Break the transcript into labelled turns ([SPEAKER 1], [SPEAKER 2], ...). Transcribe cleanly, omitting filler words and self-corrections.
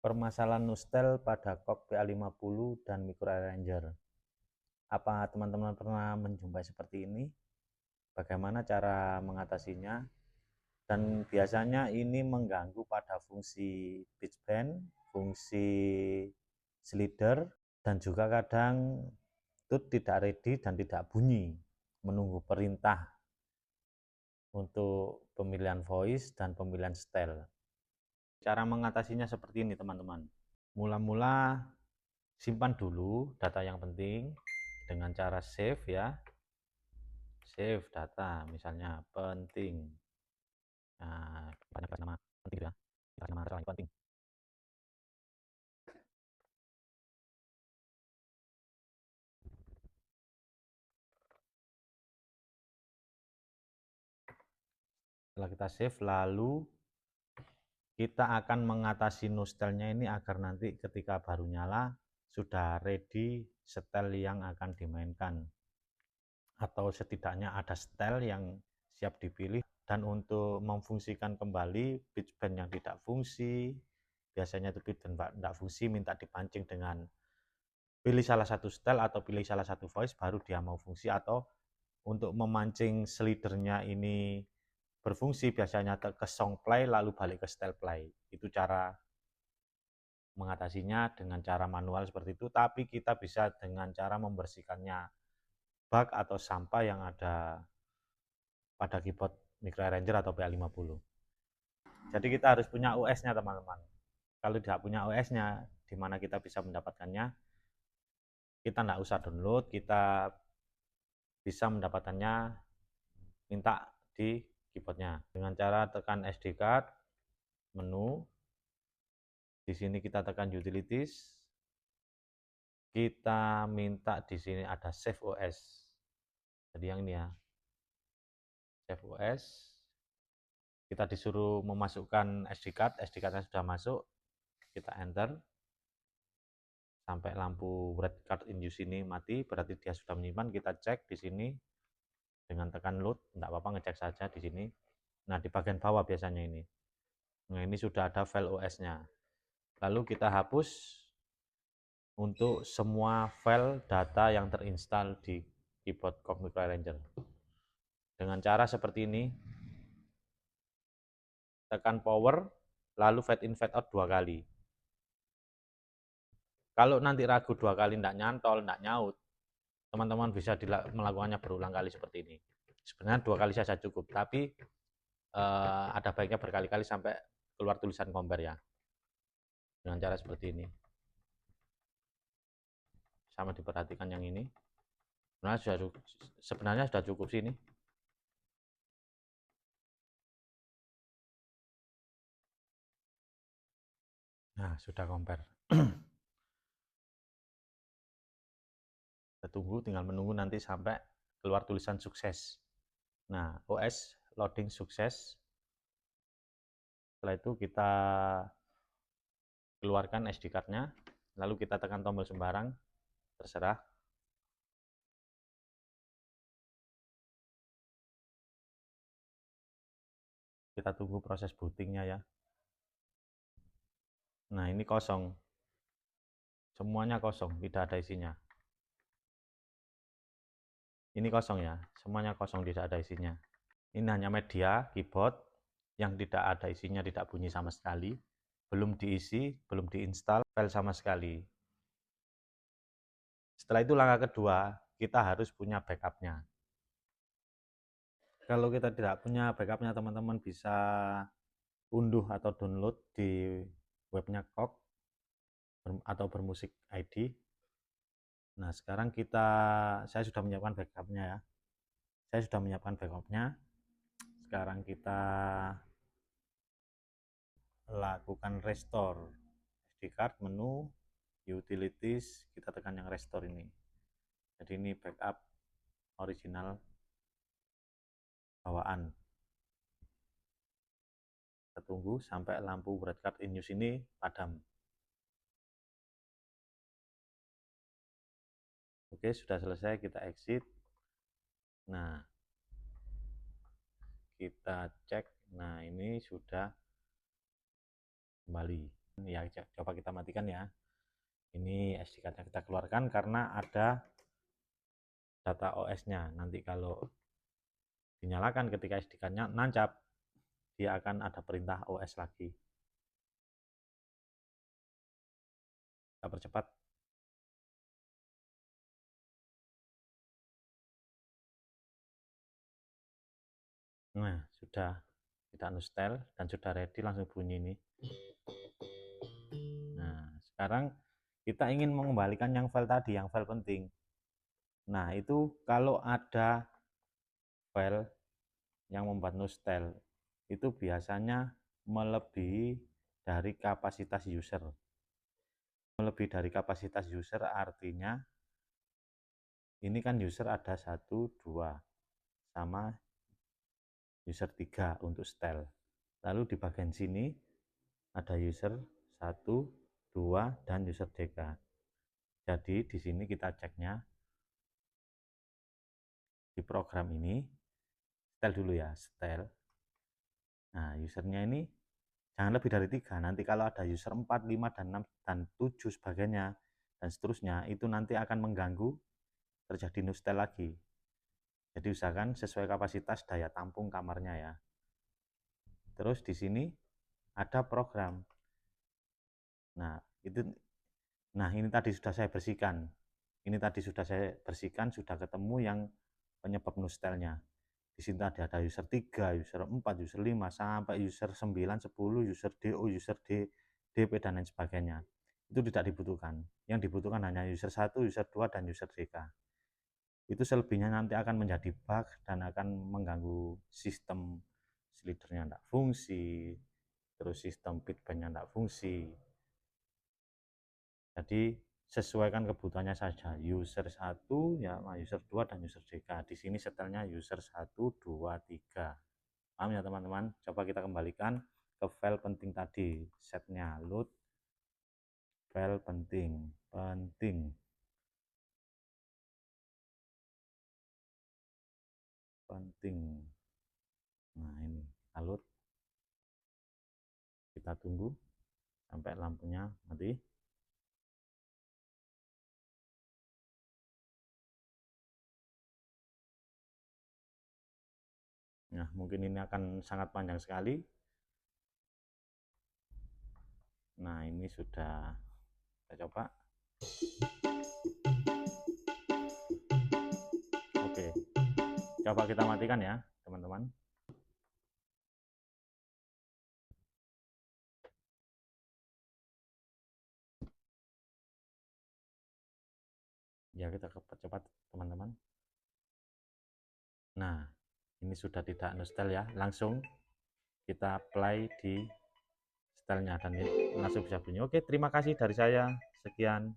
[SPEAKER 1] Permasalahan Nustel pada Cock PA50 dan Microarranger. Apa teman-teman pernah menjumpai seperti ini? Bagaimana cara mengatasinya? Dan biasanya ini mengganggu pada fungsi pitch bend, fungsi slider, dan juga kadang tut tidak ready dan tidak bunyi, menunggu perintah untuk pemilihan voice dan pemilihan style. Cara mengatasinya seperti ini teman-teman. Mula-mula simpan dulu data yang penting dengan cara save ya. Save data, misalnya penting. Nah, banyak nama penting ya. Nama penting. Setelah kita save, lalu kita akan mengatasi Nustelnya ini agar nanti ketika baru nyala sudah ready setel yang akan dimainkan, atau setidaknya ada setel yang siap dipilih. Dan untuk memfungsikan kembali pitch bend yang tidak fungsi, biasanya itu pitch bend tidak fungsi, minta dipancing dengan pilih salah satu setel atau pilih salah satu voice baru dia mau fungsi. Atau untuk memancing slidernya ini berfungsi, biasanya ke song play lalu balik ke setel play. Itu cara mengatasinya dengan cara manual seperti itu, tapi kita bisa dengan cara membersihkannya bug atau sampah yang ada pada keyboard Microarranger atau PA50. Jadi kita harus punya OS-nya teman-teman. Kalau tidak punya OS-nya, di mana kita bisa mendapatkannya? Kita tidak usah download, kita bisa mendapatkannya minta di keyboardnya dengan cara tekan SD card, menu. Di sini kita tekan utilities. Kita minta di sini ada save OS. Jadi yang ini ya. Save OS. Kita disuruh memasukkan SD card, SD card-nya sudah masuk. Kita enter. Sampai lampu red card in use ini mati, berarti dia sudah menyimpan. Kita cek di sini dengan tekan load, tidak apa-apa, ngecek saja di sini. Nah, di bagian bawah biasanya ini. Nah, ini sudah ada file OS-nya. Lalu kita hapus untuk semua file data yang terinstall di keyboard Cock Microarranger. Dengan cara seperti ini, tekan power, lalu fade in fade out 2 kali. Kalau nanti ragu 2 kali tidak nyantol, tidak nyaut, teman-teman bisa melakukannya berulang kali seperti ini. Sebenarnya 2 kali saja cukup, tapi ada baiknya berkali-kali sampai keluar tulisan compare ya. Dengan cara seperti ini. Sama diperhatikan yang ini. Sebenarnya sudah cukup sini. Nah, sudah compare. Kita tunggu, tinggal menunggu nanti sampai keluar tulisan sukses. Nah, OS loading sukses. Setelah itu kita keluarkan SD card-nya, lalu kita tekan tombol sembarang, terserah. Kita tunggu proses bootingnya ya. Nah, ini kosong. Semuanya kosong, tidak ada isinya. Ini kosong ya, semuanya kosong, tidak ada isinya. Ini hanya media, keyboard, yang tidak ada isinya, tidak bunyi sama sekali. Belum diisi, belum diinstal file sama sekali. Setelah itu langkah kedua, kita harus punya backupnya. Kalau kita tidak punya backupnya, teman-teman bisa unduh atau download di webnya Cock atau Bermusik ID. Nah, sekarang saya sudah menyiapkan backupnya ya. Saya sudah menyiapkan backupnya. Sekarang kita lakukan restore SD card, menu, utilities, kita tekan yang restore ini. Jadi ini backup original bawaan. Kita tunggu sampai lampu red card in use ini padam. Oke, sudah selesai, kita exit. Nah, kita cek. Nah, ini sudah kembali. Ya, coba kita matikan ya. Ini SD card-nya kita keluarkan karena ada data OS-nya. Nanti kalau dinyalakan ketika SD card-nya nancap, dia akan ada perintah OS lagi. Kita percepat. Nah, sudah kita uninstall dan sudah ready, langsung bunyi ini. Nah, sekarang kita ingin mengembalikan yang file tadi, yang file penting. Nah, itu kalau ada file yang membuat nostel, itu biasanya melebihi dari kapasitas user. Melebihi dari kapasitas user artinya ini kan user ada 1, 2, sama user 3 untuk style. Lalu di bagian sini ada user 1, 2, dan user DK. Jadi di sini kita ceknya di program ini, style dulu ya, style. Nah, usernya ini jangan lebih dari 3. Nanti kalau ada user 4, 5, dan 6, dan 7 sebagainya, dan seterusnya, itu nanti akan mengganggu terjadi nostel lagi. Jadi usahakan sesuai kapasitas daya tampung kamarnya ya. Terus di sini ada program. Nah, ini tadi sudah saya bersihkan. Ini tadi sudah saya bersihkan, sudah ketemu yang penyebab nostelnya. Di sini tadi ada user 3, user 4, user 5, sampai user 9, 10, user DO, user DP, dan lain sebagainya. Itu tidak dibutuhkan. Yang dibutuhkan hanya user 1, user 2, dan user DK. Itu selebihnya nanti akan menjadi bug dan akan mengganggu sistem slidernya tidak fungsi, terus sistem feedbacknya tidak fungsi. Jadi sesuaikan kebutuhannya saja, user 1 ya, user 2, dan user DK. Di sini setelnya user 1, 2, 3. Paham ya teman-teman? Coba kita kembalikan ke file penting tadi, setnya load file penting. Nah, ini alur. Kita tunggu sampai lampunya mati. Nah, mungkin ini akan sangat panjang sekali. Nah, ini sudah kita coba. Oke, coba kita matikan ya teman-teman. Ya, kita cepat teman-teman. Nah, ini sudah tidak nostel ya, langsung kita play di stylenya dan langsung bisa bunyi. Oke, terima kasih dari saya, sekian.